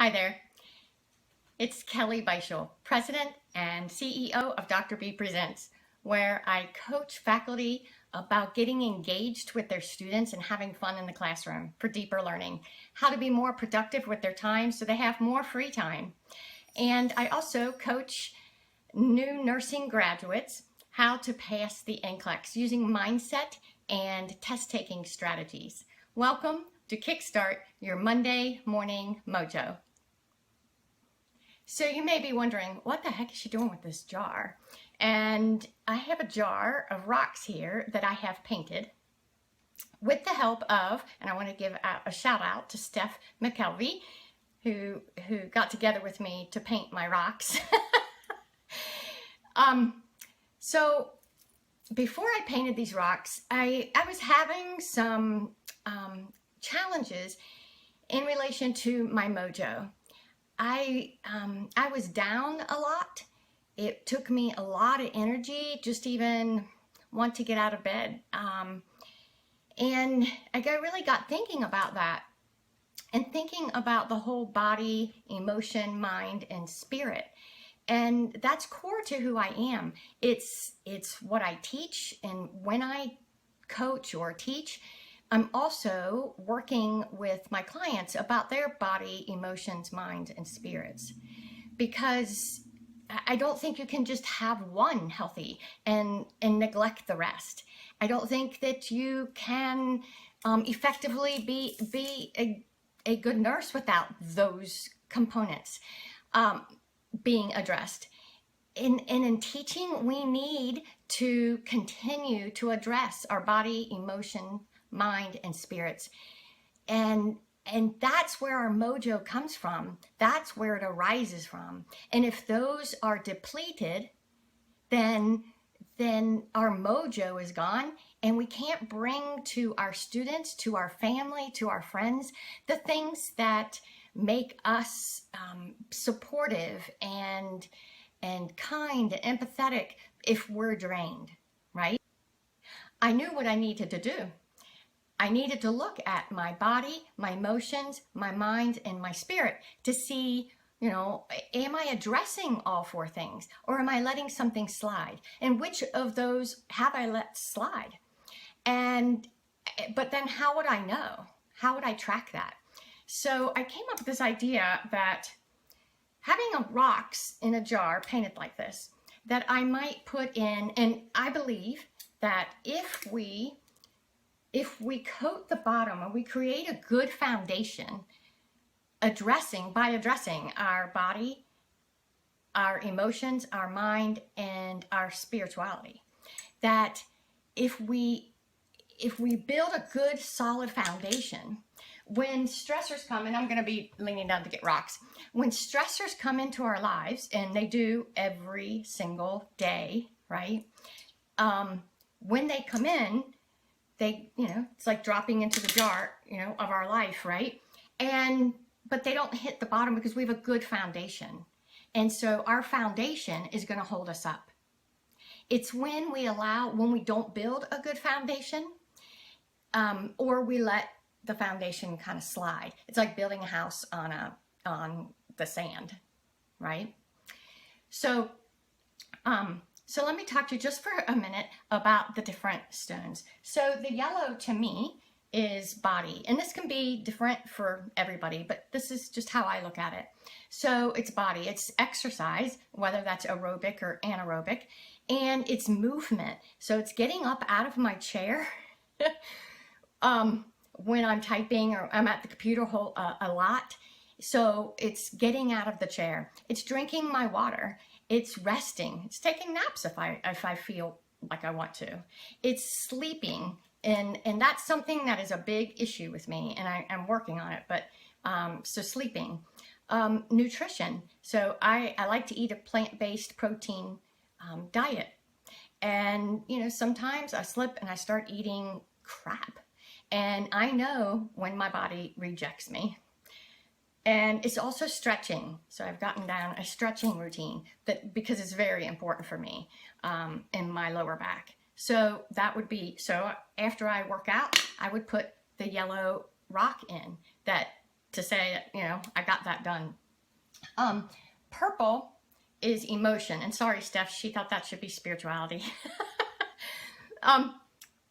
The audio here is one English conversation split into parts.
Hi there. It's Kelly Beischel, President and CEO of Dr. B Presents, where I coach faculty about getting engaged with their students and having fun in the classroom for deeper learning, how to be more productive with their time so they have more free time. And I also coach new nursing graduates how to pass the NCLEX using mindset and test-taking strategies. Welcome to Kickstart your Monday morning mojo. So you may be wondering, what the heck is she doing with this jar? And I have a jar of rocks here that I have painted with the help of, and I want to give a shout out to Steph McKelvey, who got together with me to paint my rocks. So before I painted these rocks, I was having some challenges in relation to my mojo. I was down a lot. It took me a lot of energy just even want to get out of bed. And I really got thinking about that and thinking about the whole body, emotion, mind, and spirit. And that's core to who I am. It's what I teach, and when I coach or teach, I'm also working with my clients about their body, emotions, minds, and spirits, because I don't think you can just have one healthy and neglect the rest. I don't think that you can effectively be a good nurse without those components being addressed. And in teaching, we need to continue to address our body, emotion, mind, and spirits. And that's where our mojo comes from. That's where it arises from. And if those are depleted, then our mojo is gone, and we can't bring to our students, to our family, to our friends, the things that make us supportive and kind and empathetic if we're drained, right? I knew what I needed to do. I needed to look at my body, my emotions, my mind, and my spirit to see, am I addressing all four things, or am I letting something slide? And which of those have I let slide? But then how would I know? How would I track that? So I came up with this idea that having rocks in a jar painted like this, that I might put in, and I believe that if we coat the bottom and we create a good foundation by addressing our body, our emotions, our mind, and our spirituality, that if we build a good solid foundation, when stressors come, and I'm going to be leaning down to get rocks, when stressors come into our lives, and they do every single day, right? When they come in, it's like dropping into the jar, of our life, right? But they don't hit the bottom because we have a good foundation. And so our foundation is going to hold us up. It's when we don't build a good foundation, or we let the foundation kind of slide. It's like building a house on the sand, right? So let me talk to you just for a minute about the different stones. So the yellow to me is body, and this can be different for everybody, but this is just how I look at it. So it's body, it's exercise, whether that's aerobic or anaerobic, and it's movement. So it's getting up out of my chair when I'm typing or I'm at the computer a lot. So it's getting out of the chair. It's drinking my water. It's resting. It's taking naps if I feel like I want to. It's sleeping, and that's something that is a big issue with me, and I'm working on it. But so sleeping, nutrition. So I like to eat a plant-based protein diet, and sometimes I slip and I start eating crap, and I know when my body rejects me. And it's also stretching. So I've gotten down a stretching routine because it's very important for me in my lower back. So that would be, so after I work out, I would put the yellow rock in that to say, you know, I got that done. Purple is emotion. And sorry, Steph, she thought that should be spirituality.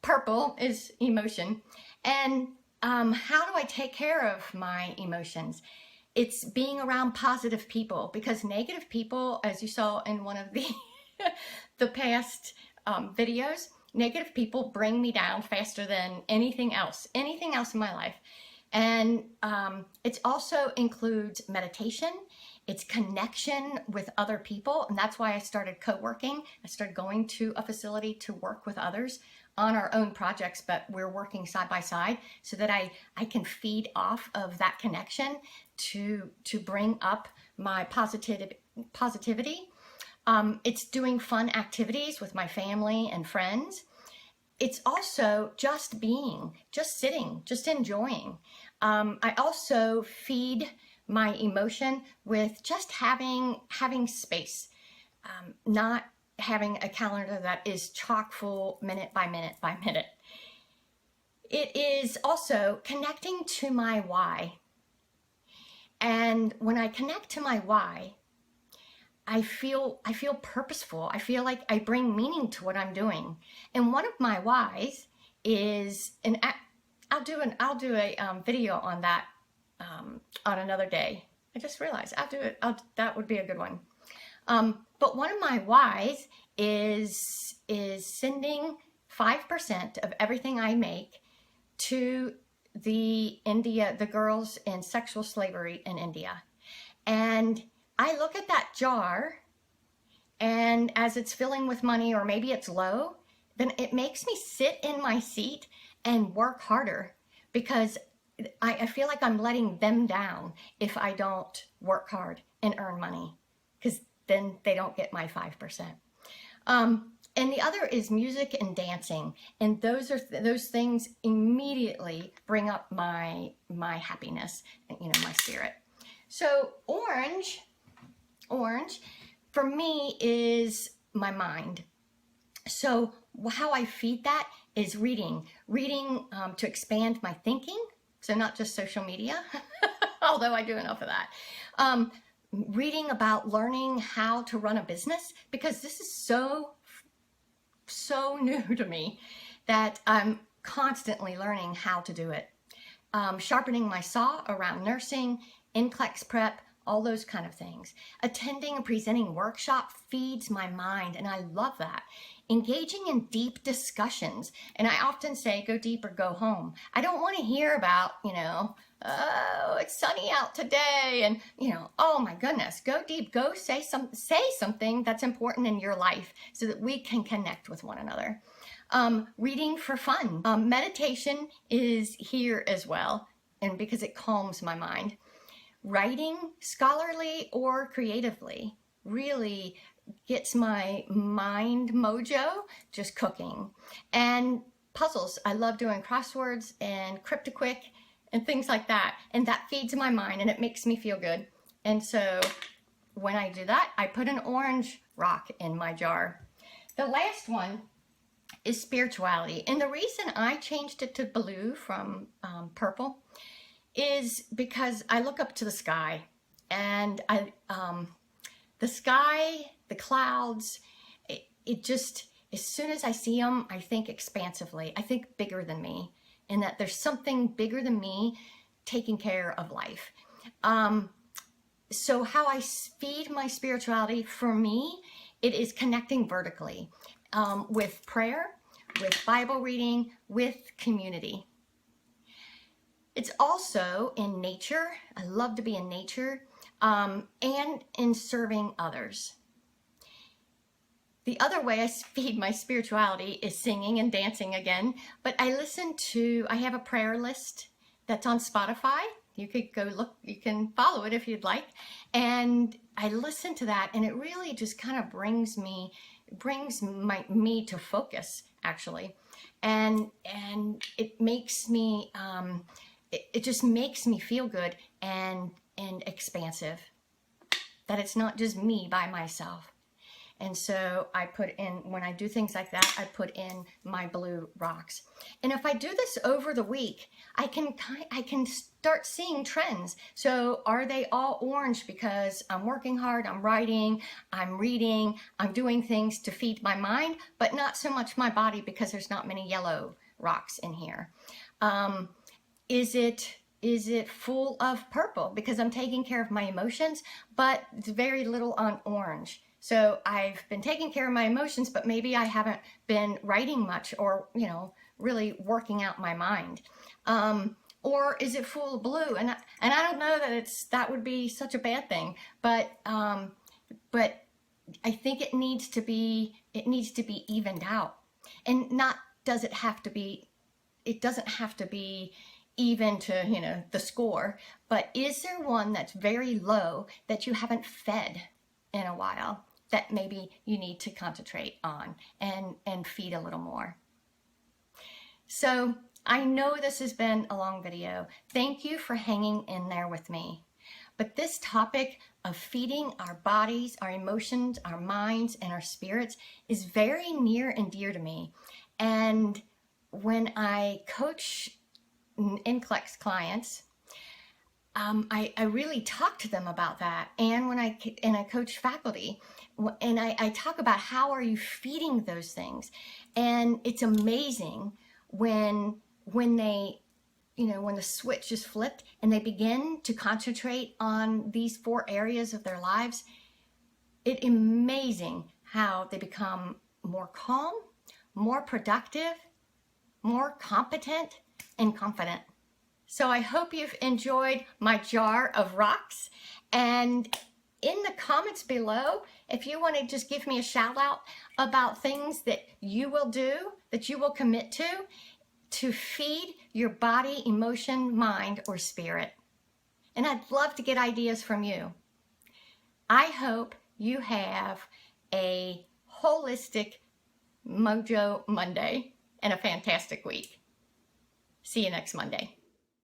Purple is emotion. And how do I take care of my emotions? It's being around positive people, because negative people, as you saw in one of the past videos, negative people bring me down faster than anything else in my life. And it also includes meditation. It's connection with other people. And that's why I started co-working. I started going to a facility to work with others on our own projects, but we're working side by side so that I can feed off of that connection to bring up my positivity. It's doing fun activities with my family and friends. It's also just being, just sitting, just enjoying. I also feed my emotion with just having space, not having a calendar that is chock full minute by minute by minute. It is also connecting to my why. And when I connect to my why, I feel purposeful. I feel like I bring meaning to what I'm doing. And one of my whys is, and I'll do a video on that on another day. I just realized I'll do it. That would be a good one. But one of my whys is sending 5% of everything I make to the girls in sexual slavery in India. And I look at that jar, and as it's filling with money, or maybe it's low, then it makes me sit in my seat and work harder, because I feel like I'm letting them down if I don't work hard and earn money, because then they don't get my 5%. And the other is music and dancing. And those things immediately bring up my happiness, you know, my spirit. So orange for me is my mind. So how I feed that is reading to expand my thinking. So not just social media, although I do enough of that. Reading about learning how to run a business, because this is so new to me that I'm constantly learning how to do it. Sharpening my saw around nursing, NCLEX prep, all those kind of things. Attending a presenting workshop feeds my mind, and I love that. Engaging in deep discussions, and I often say, go deep or go home. I don't want to hear about, you know, oh, it's sunny out today, and, you know, oh my goodness, go deep, go say something that's important in your life so that we can connect with one another. Reading for fun. Meditation is here as well, and because it calms my mind. Writing, scholarly or creatively, really gets my mind mojo just cooking. And puzzles, I love doing crosswords and cryptoquick and things like that, and that feeds my mind and it makes me feel good. And so when I do that, I put an orange rock in my jar. The last one is spirituality, and the reason I changed it to blue from purple is because I look up to the sky, and the sky, the clouds, it just, as soon as I see them, I think expansively. I think bigger than me, and that there's something bigger than me taking care of life. So how I feed my spirituality, for me, it is connecting vertically with prayer, with Bible reading, with community. It's also in nature. I love to be in nature, and in serving others. The other way I feed my spirituality is singing and dancing again, but I have a prayer list that's on Spotify. You could go look, you can follow it if you'd like. And I listen to that, and it really just kind of brings me to focus, actually. And it makes me, it just makes me feel good and expansive, that it's not just me by myself. And so I put in, when I do things like that, I put in my blue rocks. And if I do this over the week, I can start seeing trends. So are they all orange because I'm working hard, I'm writing, I'm reading, I'm doing things to feed my mind, but not so much my body because there's not many yellow rocks in here? Is it full of purple because I'm taking care of my emotions, but it's very little on orange? So I've been taking care of my emotions, but maybe I haven't been writing much or, you know, really working out my mind. Or is it full of blue? And I don't know that that would be such a bad thing, but I think it needs to be evened out. And doesn't have to be even to, you know, the score, but is there one that's very low that you haven't fed in a while that maybe you need to concentrate on and feed a little more? So I know this has been a long video. Thank you for hanging in there with me. But this topic of feeding our bodies, our emotions, our minds, and our spirits is very near and dear to me. And when I coach NCLEX clients, I really talk to them about that. And when I coach faculty, and I talk about how are you feeding those things. And it's amazing when they, you know, when the switch is flipped and they begin to concentrate on these 4 areas of their lives. It's amazing how they become more calm, more productive, more competent, and confident. So I hope you've enjoyed my jar of rocks. And in the comments below, if you want to just give me a shout out about things that you will do, that you will commit to feed your body, emotion, mind, or spirit. And I'd love to get ideas from you. I hope you have a holistic MOJO Monday and a fantastic week. See you next Monday.